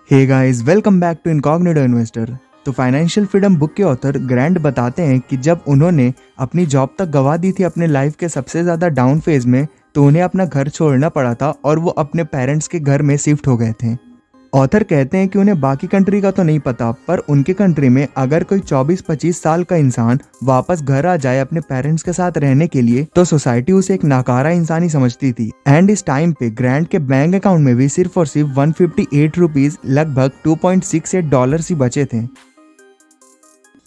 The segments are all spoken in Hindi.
Hey guys, welcome back to incognito investor. तो फाइनेंशियल फ्रीडम बुक के ऑथर ग्रैंट बताते हैं कि जब उन्होंने अपनी जॉब तक गवा दी थी अपने लाइफ के सबसे ज़्यादा डाउन फेज में, तो उन्हें अपना घर छोड़ना पड़ा था और वो अपने पेरेंट्स के घर में शिफ्ट हो गए थे। ऑथर कहते हैं कि उन्हें बाकी कंट्री का तो नहीं पता, पर उनके कंट्री में अगर कोई 24-25 साल का इंसान वापस घर आ जाए अपने पेरेंट्स के साथ रहने के लिए, तो सोसाइटी उसे एक नाकारा इंसान ही समझती थी। एंड इस टाइम पे ग्रैंट के बैंक अकाउंट में भी सिर्फ और सिर्फ 158 रुपीज, लगभग $2.68 ही बचे थे।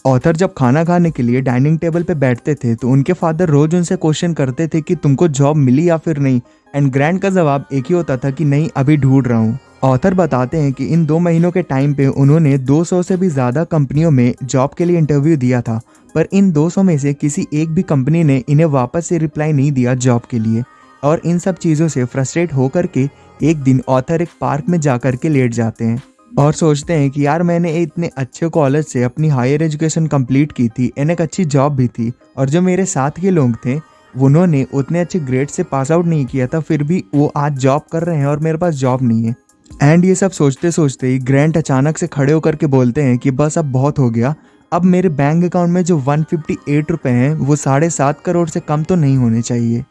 ऑथर जब खाना खाने के लिए डाइनिंग टेबल पे बैठते थे, तो उनके फादर रोज उनसे क्वेश्चन करते थे कि तुमको जॉब मिली या फिर नहीं। एंड ग्रैंट का जवाब एक ही होता था कि नहीं, अभी ढूंढ रहा हूँ। ऑथर बताते हैं कि इन 2 महीनों के टाइम पे उन्होंने 200 से भी ज़्यादा कंपनियों में जॉब के लिए इंटरव्यू दिया था, पर इन 200 में से किसी एक भी कंपनी ने इन्हें वापस से रिप्लाई नहीं दिया जॉब के लिए। और इन सब चीज़ों से फ्रस्ट्रेट होकर के एक दिन ऑथर एक पार्क में जाकर के लेट जाते हैं और सोचते हैं कि यार, मैंने इतने अच्छे कॉलेज से अपनी हायर एजुकेशन कंप्लीट की थी, एंड एक अच्छी जॉब भी थी, और जो मेरे साथ के लोग थे उन्होंने उतने अच्छे ग्रेड से पास आउट नहीं किया था, फिर भी वो आज जॉब कर रहे हैं और मेरे पास जॉब नहीं है। एंड ये सब सोचते सोचते ही ग्रैंट अचानक से खड़े होकर के बोलते हैं कि बस अब बहुत हो गया। अब मेरे बैंक अकाउंट में जो 158 रुपए हैं वो 7.5 करोड़ से कम तो नहीं होने चाहिए।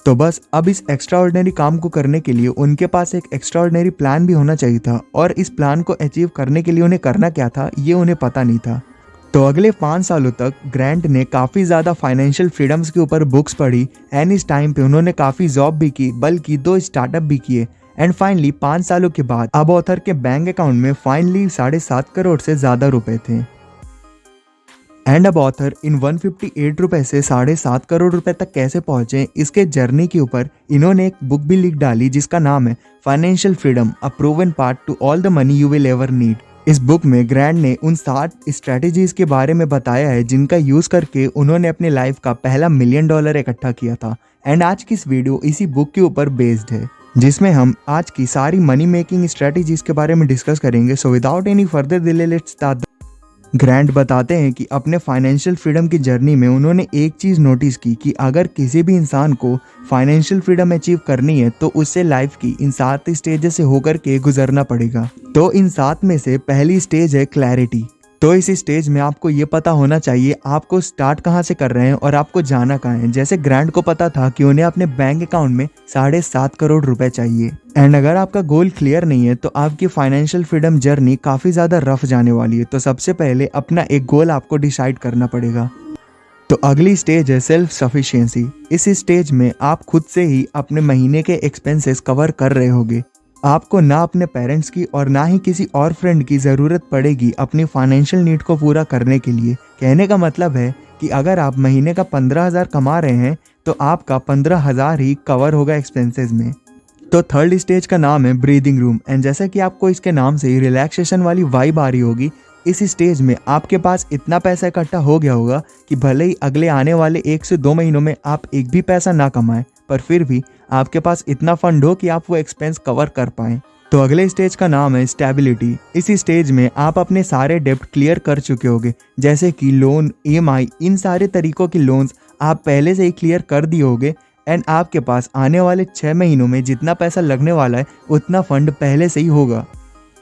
तो बस अब इस एक्स्ट्रा ऑर्डिनरी काम को करने के लिए उनके पास एक एक्स्ट्रा ऑर्डिनरी प्लान भी होना चाहिए था, और इस प्लान को अचीव करने के लिए उन्हें करना क्या था ये उन्हें पता नहीं था। तो अगले 5 सालों तक ग्रैंट ने काफ़ी ज़्यादा फाइनेंशियल फ्रीडम्स के ऊपर बुक्स पढ़ी, एंड इस टाइम पे उन्होंने काफ़ी जॉब भी की, बल्कि 2 स्टार्टअप भी किए। एंड फाइनली 5 सालों के बाद अब ऑथर के बैंक अकाउंट में फाइनली 7.5 करोड़ से ज़्यादा रुपए थे। एंड अब ऑथर इन 158 रुपए से 7.5 करोड़ रुपए तक कैसे पहुंचे, इसके जर्नी के ऊपर इन्होंने एक बुक भी लिख डाली जिसका नाम है financial freedom, a proven path to all the money you will ever need. इस बुक में ग्रैंड ने उन 7 स्ट्रेटेजीज के बारे में बताया है जिनका यूज करके उन्होंने अपने लाइफ का पहला $1 मिलियन इकट्ठा किया था। एंड आज की इस वीडियो इसी बुक के ऊपर बेस्ड है, जिसमें हम आज की सारी मनी मेकिंग स्ट्रेटेजीज के बारे में डिस्कस करेंगे। So without any further delay, let's start. Grand बताते हैं कि अपने फाइनेंशियल फ्रीडम की जर्नी में उन्होंने एक चीज़ नोटिस की कि अगर किसी भी इंसान को फाइनेंशियल फ्रीडम अचीव करनी है तो उससे लाइफ की इन 7 स्टेजेस से होकर के गुजरना पड़ेगा। तो इन 7 में से पहली स्टेज है क्लैरिटी। तो इस स्टेज में आपको ये पता होना चाहिए आपको स्टार्ट कहाँ से कर रहे हैं और आपको जाना कहाँ है। जैसे ग्रैंट को पता था कि उन्हें अपने बैंक अकाउंट में 7.5 करोड़ रुपए चाहिए। एंड अगर आपका गोल क्लियर नहीं है तो आपकी फाइनेंशियल फ्रीडम जर्नी काफ़ी ज़्यादा रफ जाने वाली है। तो सबसे पहले अपना एक गोल आपको डिसाइड करना पड़ेगा। तो अगली स्टेज है सेल्फ सफिशिएंसी। इस स्टेज में आप खुद से ही अपने महीने के एक्सपेंसेस कवर कर रहे होगे। आपको ना अपने पेरेंट्स की और ना ही किसी और फ्रेंड की ज़रूरत पड़ेगी अपनी फाइनेंशियल नीड को पूरा करने के लिए। कहने का मतलब है कि अगर आप महीने का 15,000 कमा रहे हैं तो आपका 15,000 ही कवर होगा एक्सपेंसेस में। तो थर्ड स्टेज का नाम है ब्रीदिंग रूम। एंड जैसा कि आपको इसके नाम से ही रिलैक्सेशन वाली वाइब आ रही होगी, इस स्टेज में आपके पास इतना पैसा इकट्ठा हो गया होगा कि भले ही अगले आने वाले 1 से 2 महीनों में आप एक भी पैसा ना कमाएं, पर फिर भी आपके पास इतना फंड हो कि आप वो एक्सपेंस कवर कर पाएं। तो अगले स्टेज का नाम है स्टेबिलिटी। इस स्टेज में आप अपने सारे डेब्ट क्लियर कर चुके होंगे, जैसे कि लोन, EMI, इन सारे तरीकों की लोन्स आप पहले से ही क्लियर कर दिए होंगे। एंड आपके पास आने वाले 6 महीनों में जितना पैसा लगने वाला है उतना फंड पहले से ही होगा।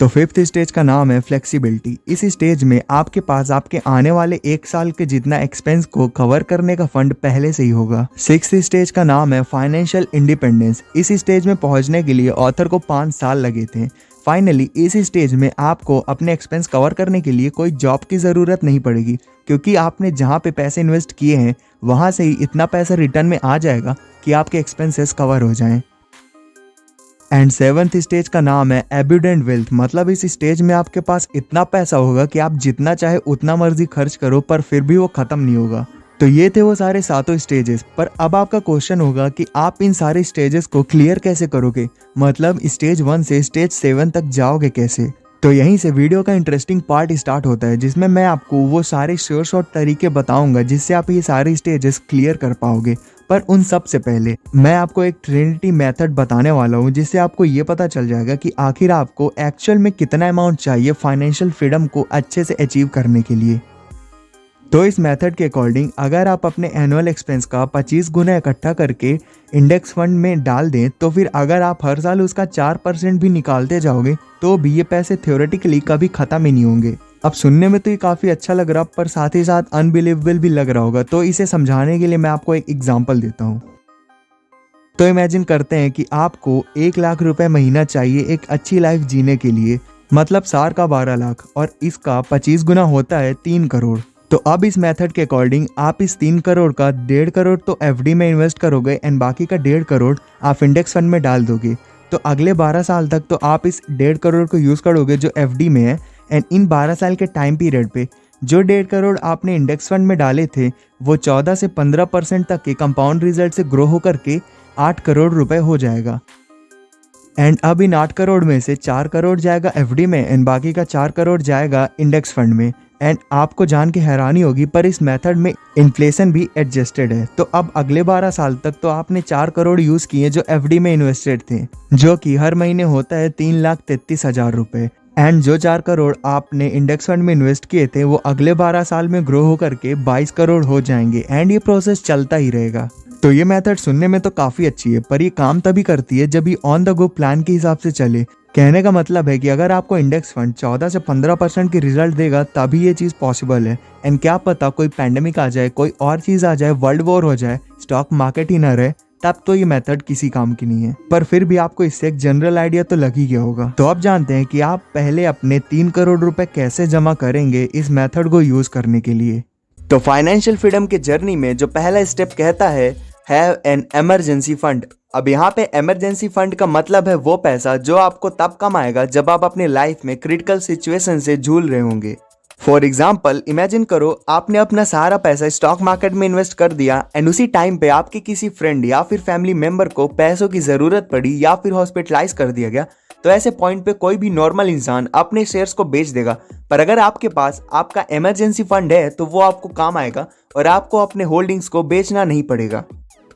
तो फिफ्थ स्टेज का नाम है फ्लेक्सिबिलिटी। इस स्टेज में आपके पास आपके आने वाले 1 साल के जितना एक्सपेंस को कवर करने का फंड पहले से ही होगा। सिक्स्थ स्टेज का नाम है फाइनेंशियल इंडिपेंडेंस। इस स्टेज में पहुंचने के लिए ऑथर को 5 साल लगे थे। फाइनली इस स्टेज में आपको अपने एक्सपेंस कवर करने के लिए कोई जॉब की ज़रूरत नहीं पड़ेगी, क्योंकि आपने जहाँ पे पैसे इन्वेस्ट किए हैं वहाँ से ही इतना पैसा रिटर्न में आ जाएगा कि आपके एक्सपेंसेस कवर हो जाएं। एंड 7th स्टेज का नाम है एब्यूडेंट वेल्थ। मतलब इस स्टेज में आपके पास इतना पैसा होगा कि आप जितना चाहे उतना मर्जी खर्च करो, पर फिर भी वो खत्म नहीं होगा। तो ये थे वो सारे 7 स्टेजेस। पर अब आपका क्वेश्चन होगा कि आप इन सारे स्टेजेस को क्लियर कैसे करोगे, मतलब स्टेज 1 से स्टेज 7 तक जाओगे कैसे। तो यहीं से वीडियो का इंटरेस्टिंग पार्ट स्टार्ट होता है, जिसमें मैं आपको वो सारे शॉर्ट तरीके बताऊंगा जिससे आप ये सारे स्टेजेस क्लियर कर पाओगे। पर उन सब से पहले मैं आपको एक ट्रिनिटी मेथड बताने वाला हूँ, जिससे आपको ये पता चल जाएगा कि आखिर आपको एक्चुअल में कितना अमाउंट चाहिए फाइनेंशियल फ्रीडम को अच्छे से अचीव करने के लिए। तो इस मेथड के अकॉर्डिंग अगर आप अपने एनुअल एक्सपेंस का 25 गुना इकट्ठा करके इंडेक्स फंड में डाल दें तो फिर अगर आप हर साल उसका 4% भी निकालते जाओगे तो भी ये पैसे थ्योरेटिकली कभी ख़त्म ही नहीं होंगे। अब सुनने में तो ये काफ़ी अच्छा लग रहा पर साथ ही साथ अनबिलीवेबल भी लग रहा होगा, तो इसे समझाने के लिए मैं आपको एक एग्जांपल देता हूँ। तो इमेजिन करते हैं कि आपको 1 लाख रुपए महीना चाहिए एक अच्छी लाइफ जीने के लिए, मतलब साल का 12 लाख, और इसका 25 गुना होता है 3 करोड़। तो अब इस मेथड के अकॉर्डिंग आप इस 3 करोड़ का 1.5 करोड़ तो एफडी में इन्वेस्ट करोगे एंड बाकी का 1.5 करोड़ आप इंडेक्स फंड में डाल दोगे। तो अगले 12 साल तक तो आप इस 1.5 करोड़ को यूज़ करोगे जो एफडी में है, एंड इन 12 साल के टाइम पीरियड पे जो 1.5 करोड़ आपने इंडेक्स फंड में डाले थे वो 14 से 15% तक के कंपाउंड रिजल्ट से ग्रो होकर के 8 करोड़ रुपए हो जाएगा। एंड अब इन 8 करोड़ में से 4 करोड़ जाएगा एफडी में एंड बाकी का 4 करोड़ जाएगा इंडेक्स फंड में। एंड आपको जान के हैरानी होगी पर इस मेथड में इन्फ्लेशन भी एडजस्टेड है। तो अब अगले 12 साल तक तो आपने 4 करोड़ यूज़ किए जो एफडी में इन्वेस्टेड थे, जो कि हर महीने होता है 3,33,000 रुपए। एंड जो 4 करोड़ आपने इंडेक्स फंड में इन्वेस्ट किए थे वो अगले 12 साल में ग्रो होकर के 22 करोड़ हो जाएंगे एंड ये प्रोसेस चलता ही रहेगा। तो ये मेथड सुनने में तो काफ़ी अच्छी है पर ये काम तभी करती है जब ये ऑन द गो प्लान के हिसाब से चले। कहने का मतलब है कि अगर आपको इंडेक्स फंड 14 से 15% की रिजल्ट देगा तभी ये चीज़ पॉसिबल है। एंड क्या पता कोई पैंडेमिक आ जाए, कोई और चीज़ आ जाए, वर्ल्ड वॉर हो जाए, स्टॉक मार्केट ही ना रहे, तब तो ये मेथड किसी काम की नहीं है। पर फिर भी आपको इससे एक जनरल आइडिया तो लग ही गया होगा। तो अब जानते हैं कि आप पहले अपने 3 करोड़ रुपए कैसे जमा करेंगे इस मेथड को यूज करने के लिए। तो फाइनेंशियल फ्रीडम के जर्नी में जो पहला स्टेप कहता है हैव एन इमरजेंसी फंड। अब यहाँ पे इमरजेंसी फंड का मतलब है वो पैसा जो आपको तब कम आएगा जब आप अपने लाइफ में क्रिटिकल सिचुएशन से जूझ रहे होंगे। फॉर एग्जाम्पल इमेजिन करो आपने अपना सारा पैसा स्टॉक मार्केट में इन्वेस्ट कर दिया एंड उसी टाइम पे आपके किसी फ्रेंड या फिर फैमिली मेंबर को पैसों की ज़रूरत पड़ी या फिर हॉस्पिटलाइज कर दिया गया। तो ऐसे पॉइंट पे कोई भी नॉर्मल इंसान अपने शेयर्स को बेच देगा, पर अगर आपके पास आपका इमरजेंसी फंड है तो वो आपको काम आएगा और आपको अपने होल्डिंग्स को बेचना नहीं पड़ेगा।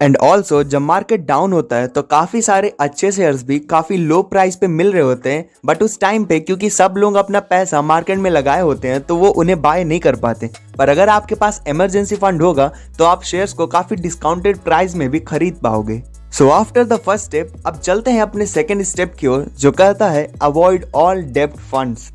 एंड ऑल्सो जब मार्केट डाउन होता है तो काफ़ी सारे अच्छे शेयर्स भी काफ़ी लो प्राइस पे मिल रहे होते हैं, बट उस टाइम पे क्योंकि सब लोग अपना पैसा मार्केट में लगाए होते हैं तो वो उन्हें बाय नहीं कर पाते। पर अगर आपके पास इमरजेंसी फंड होगा तो आप शेयर्स को काफ़ी डिस्काउंटेड प्राइस में भी खरीद पाओगे। So after the first step अब चलते हैं अपने सेकेंड स्टेप की ओर जो कहता है अवॉइड ऑल डेब्ट फंड्स।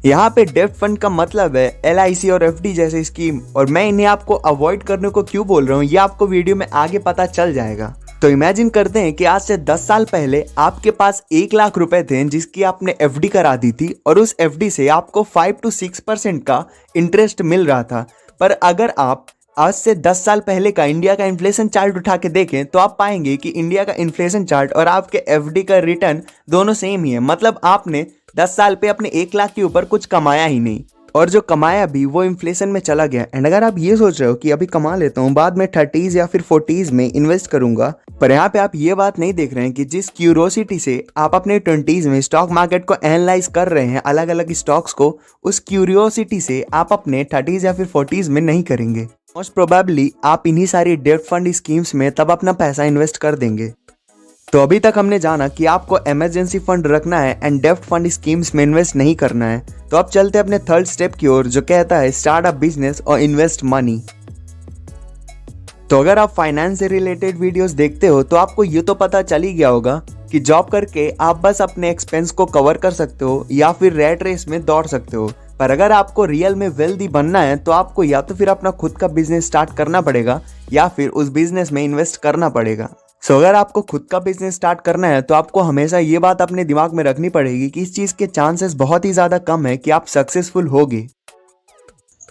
यहाँ पे डेब्ट फंड का मतलब है LIC और FD जैसे स्कीम, और मैं इन्हें आपको अवॉइड करने को क्यों बोल रहा हूँ ये आपको वीडियो में आगे पता चल जाएगा। तो इमेजिन करते हैं कि आज से 10 साल पहले आपके पास 1 लाख रुपए थे जिसकी आपने FD करा दी थी और उस FD से आपको 5 to 6% का इंटरेस्ट मिल रहा था। पर अगर आप आज से 10 साल पहले का इंडिया का इन्फ्लेशन चार्ट उठा के देखें तो आप पाएंगे कि इंडिया का इन्फ्लेशन चार्ट और आपके FD का रिटर्न दोनों सेम ही है। मतलब आपने 10 साल पे अपने 1 लाख के ऊपर कुछ कमाया ही नहीं, और जो कमाया भी वो इन्फ्लेशन में चला गया। एंड अगर आप ये सोच रहे हो कि अभी कमा लेता हूँ बाद में 30s या फिर 40s में इन्वेस्ट करूंगा, पर यहाँ पे आप ये बात नहीं देख रहे हैं कि जिस क्यूरोसिटी से आप अपने 20s में स्टॉक मार्केट को एनालाइज कर रहे हैं अलग अलग स्टॉक्स को, उस क्यूरियोसिटी से आप अपने 30s या फिर 40s में नहीं करेंगे। मोस्ट प्रोबेबली आप इन्हीं सारी डेब्ट फंड स्कीम्स में तब अपना पैसा इन्वेस्ट कर देंगे। तो अभी तक हमने जाना कि आपको इमरजेंसी फंड रखना है एंड डेब्ट फंड स्कीम्स में इन्वेस्ट नहीं करना है। तो अब चलते हैं अपने थर्ड स्टेप की ओर जो कहता है स्टार्ट अ बिजनेस और इन्वेस्ट मनी। तो अगर आप फाइनेंस से रिलेटेड वीडियोस देखते हो तो आपको ये तो पता चल ही गया होगा कि जॉब करके आप बस अपने एक्सपेंस को कवर कर सकते हो या फिर रैट रेस में दौड़ सकते हो। पर अगर आपको रियल में वेल्दी बनना है तो आपको या तो फिर अपना खुद का बिजनेस स्टार्ट करना पड़ेगा या फिर उस बिजनेस में इन्वेस्ट करना पड़ेगा। सो अगर आपको खुद का बिजनेस स्टार्ट करना है तो आपको हमेशा ये बात अपने दिमाग में रखनी पड़ेगी कि इस चीज़ के चांसेस बहुत ही ज़्यादा कम है कि आप सक्सेसफुल होगे।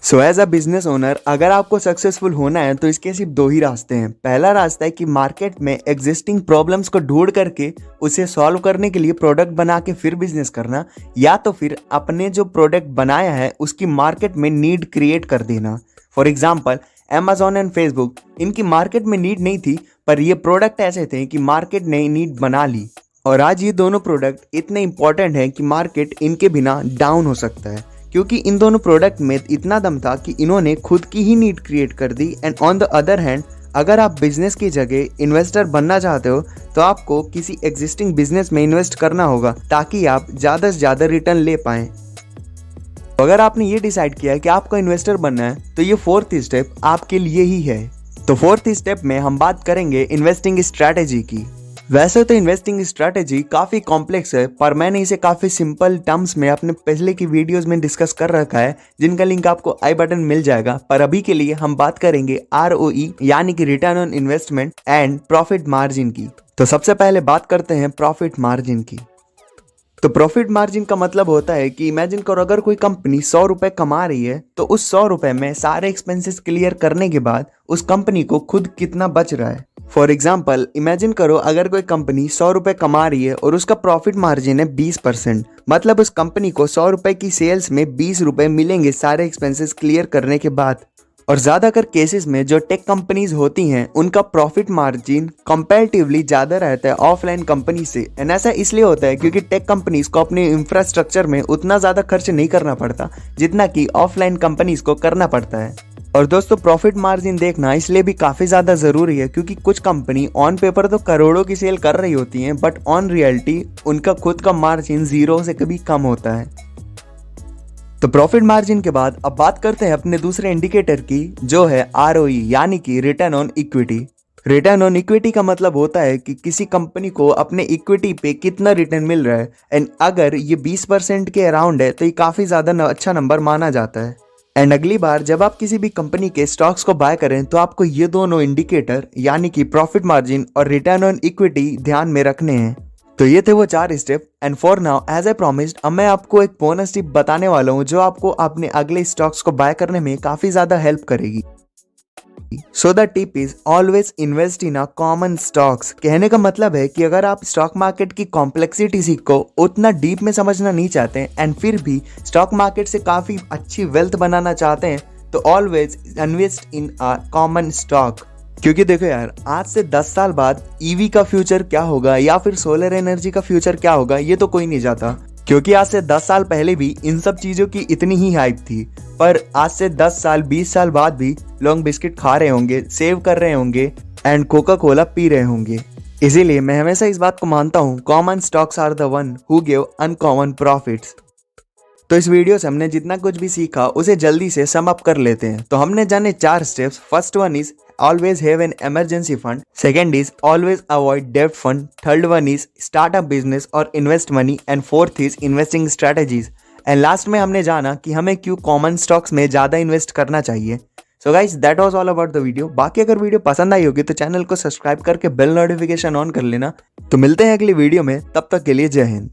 So as a business owner अगर आपको सक्सेसफुल होना है तो इसके सिर्फ 2 ही रास्ते हैं। पहला रास्ता है कि मार्केट में एग्जिस्टिंग प्रॉब्लम्स को ढूंढ करके उसे सॉल्व करने के लिए प्रोडक्ट बना के फिर बिजनेस करना, या तो फिर अपने जो प्रोडक्ट बनाया है उसकी मार्केट में नीड क्रिएट कर देना। For example Amazon and Facebook, इनकी मार्केट में नीड नहीं थी पर ये प्रोडक्ट ऐसे थे कि मार्केट ने नीड बना ली, और आज ये दोनों प्रोडक्ट इतने इंपॉर्टेंट हैं कि मार्केट इनके बिना डाउन हो सकता है, क्योंकि इन दोनों प्रोडक्ट में इतना दम था कि इन्होंने खुद की ही नीड क्रिएट कर दी। And on the other hand अगर आप बिजनेस की जगह इन्वेस्टर बनना चाहते हो तो आपको किसी एग्जिस्टिंग बिजनेस में इन्वेस्ट करना होगा ताकि आप ज़्यादा से ज़्यादा रिटर्न ले पाएँ। तो अगर आपने ये डिसाइड किया है कि आपको इन्वेस्टर बनना है तो ये फोर्थ स्टेप आपके लिए ही है। तो फोर्थ स्टेप में हम बात करेंगे इन्वेस्टिंग स्ट्रैटेजी की। वैसे तो इन्वेस्टिंग स्ट्रैटेजी काफ़ी कॉम्प्लेक्स है, पर मैंने इसे काफ़ी सिंपल टर्म्स में अपने पहले की वीडियोस में डिस्कस कर रखा है, जिनका लिंक आपको आई बटन मिल जाएगा। पर अभी के लिए हम बात करेंगे ROE यानी कि return on investment and profit margin की। तो सबसे पहले बात करते हैं प्रॉफिट मार्जिन की। तो प्रॉफिट मार्जिन का मतलब होता है कि इमेजिन करो अगर कोई कंपनी 100 रुपए कमा रही है तो उस 100 रुपए में सारे एक्सपेंसेस क्लियर करने के बाद उस कंपनी को खुद कितना बच रहा है। फॉर एग्जाम्पल इमेजिन करो अगर कोई कंपनी 100 रुपए कमा रही है और उसका प्रॉफिट मार्जिन है 20%, मतलब उस कंपनी को 100 रुपए की सेल्स में 20 रुपए मिलेंगे सारे एक्सपेंसेस क्लियर करने के बाद। और ज़्यादातर केसेस में जो टेक कंपनीज होती हैं उनका प्रॉफिट मार्जिन कंपैरेटिवली ज़्यादा रहता है ऑफलाइन कंपनी से। एंड ऐसा इसलिए होता है क्योंकि टेक कंपनीज को अपने इंफ्रास्ट्रक्चर में उतना ज़्यादा खर्च नहीं करना पड़ता जितना कि ऑफलाइन कंपनीज को करना पड़ता है। और दोस्तों प्रॉफिट मार्जिन देखना इसलिए भी काफ़ी ज़्यादा ज़रूरी है क्योंकि कुछ कंपनी ऑन पेपर तो करोड़ों की सेल कर रही होती हैं, बट ऑन रियलिटी उनका खुद का मार्जिन जीरो से कभी कम होता है। तो प्रॉफिट मार्जिन के बाद अब बात करते हैं अपने दूसरे इंडिकेटर की, जो है ROE यानी कि return on equity. Return on equity का मतलब होता है कि किसी कंपनी को अपने इक्विटी पे कितना रिटर्न मिल रहा है। एंड अगर ये 20% के अराउंड है तो ये काफ़ी ज़्यादा अच्छा नंबर माना जाता है। एंड अगली बार जब आप किसी भी कंपनी के स्टॉक्स को बाय करें तो आपको ये दोनों इंडिकेटर यानी कि प्रॉफिट मार्जिन और रिटर्न ऑन इक्विटी ध्यान में रखने हैं। तो ये थे वो 4 step. And for now as I promised अब मैं आपको एक बोनस टिप बताने वाला हूँ जो आपको अपने अगले स्टॉक्स को बाय करने में काफ़ी ज़्यादा हेल्प करेगी। So the tip is always invest in a common stocks. कहने का मतलब है कि अगर आप स्टॉक मार्केट की कॉम्प्लेक्सिटी को उतना डीप में समझना नहीं चाहते एंड फिर भी स्टॉक मार्केट से काफ़ी अच्छी वेल्थ बनाना चाहते हैं तो always invest in a common stock. क्योंकि देखो यार, आज से 10 साल बाद ईवी का फ्यूचर क्या होगा या फिर सोलर एनर्जी का फ्यूचर क्या होगा ये तो कोई नहीं जानता। क्योंकि आज से 10 साल पहले भी इन सब चीज़ों की इतनी ही हाइप थी, पर आज से 10 साल 20 साल बाद भी लोग बिस्किट खा रहे होंगे, सेव कर रहे होंगे एंड कोका कोला पी रहे होंगे। इसीलिए मैं हमेशा इस बात को मानता हूँ, common stocks are the one who give uncommon profits. तो इस वीडियो से हमने जितना कुछ भी सीखा उसे जल्दी से सम अप कर लेते हैं। तो हमने जाने 4 steps. First one is always have an emergency fund. Second is always avoid debt fund. Third one is start a business or invest money. And fourth is investing strategies. And last में हमने जाना कि हमें क्यों कॉमन स्टॉक्स में ज़्यादा इन्वेस्ट करना चाहिए। So guys that was all about the video. बाकी अगर वीडियो पसंद आई होगी तो चैनल को सब्सक्राइब करके बेल नोटिफिकेशन ऑन कर लेना। तो मिलते हैं अगली वीडियो में, तब तक के लिए जय हिंद।